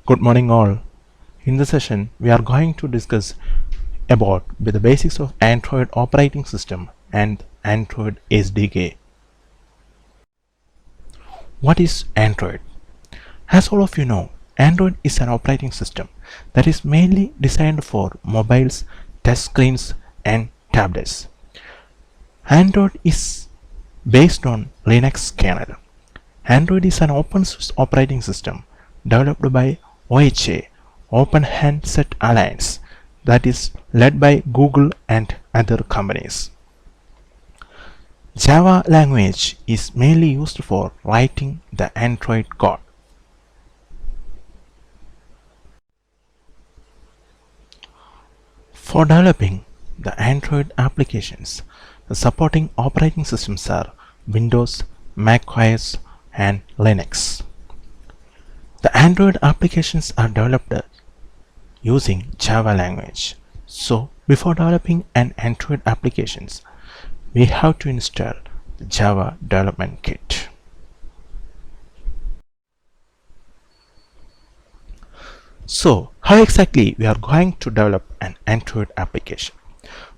Good morning all. In this session we are going to discuss about the basics of Android operating system and Android SDK. What is Android? As all of you know, Android is an operating system that is mainly designed for mobiles, touch screens and tablets. Android is based on Linux kernel. Android is an open source operating system developed by OHA, Open Handset Alliance, that is led by Google and other companies. Java language is mainly used for writing the Android code. For developing the Android applications, the supporting operating systems are Windows, macOS, and Linux. The Android applications are developed using Java language. So before developing an Android applications, we have to install the Java development kit. So how exactly we are going to develop an Android application?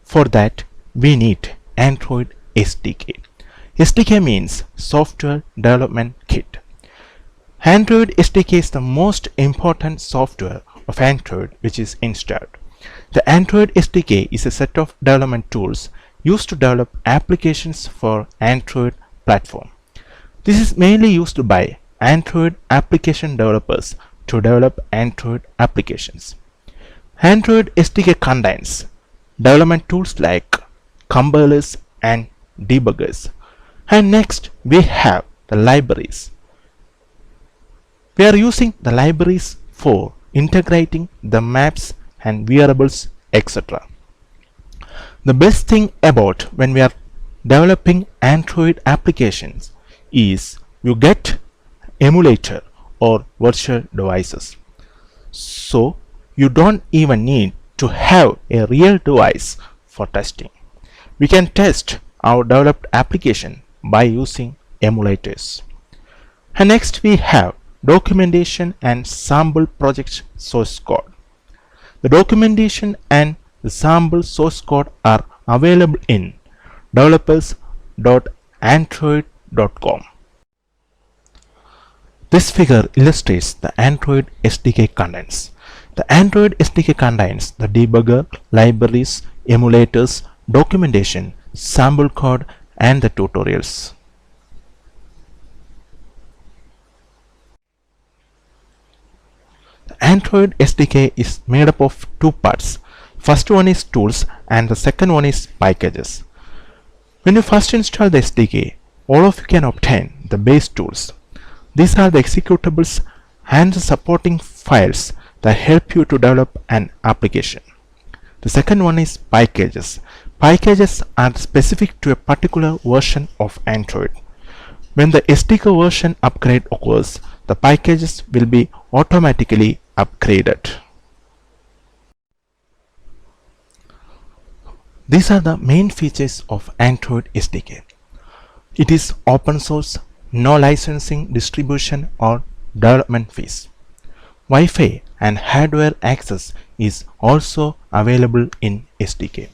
For that we need Android SDK. SDK means Software Development Kit. Android SDK is the most important software of Android which is installed. The Android SDK is a set of development tools used to develop applications for Android platform. This is mainly used by Android application developers to develop Android applications. Android SDK contains development tools like compilers and debuggers. And next we have the libraries. We are using the libraries for integrating the maps and variables, etc. The best thing about when we are developing Android applications is you get emulator or virtual devices. So you don't even need to have a real device for testing. We can test our developed application by using emulators. And next we have documentation and sample project source code. The documentation and the sample source code are available in developers.android.com. This figure illustrates the Android SDK contents. The Android SDK contains the debugger, libraries, emulators, documentation, sample code and the tutorials. The Android SDK is made up of two parts. First one is tools and the second one is packages. When you first install the SDK, all of you can obtain the base tools. These are the executables and the supporting files that help you to develop an application. The second one is packages. Packages are specific to a particular version of Android. When the SDK version upgrade occurs, the packages will be automatically upgraded. These are the main features of Android SDK. It is open source, no licensing, distribution or development fees. Wi-Fi and hardware access is also available in SDK.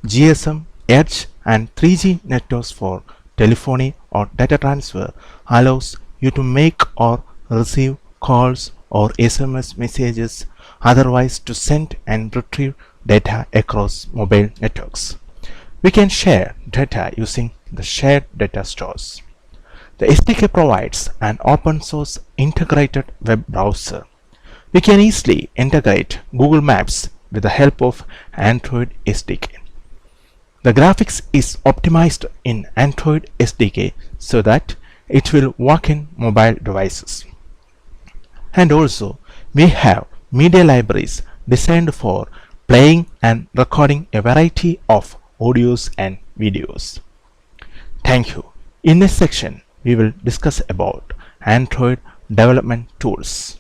GSM, Edge and 3G networks for telephony or data transfer allows you to make or receive calls or SMS messages, otherwise to send and retrieve data across mobile networks. We can share data using the shared data stores. The SDK provides an open source integrated web browser. We can easily integrate Google Maps with the help of Android SDK. The graphics is optimized in Android SDK so that it will work in mobile devices. And also we have media libraries designed for playing and recording a variety of audios and videos. Thank you. In this section we will discuss about Android development tools.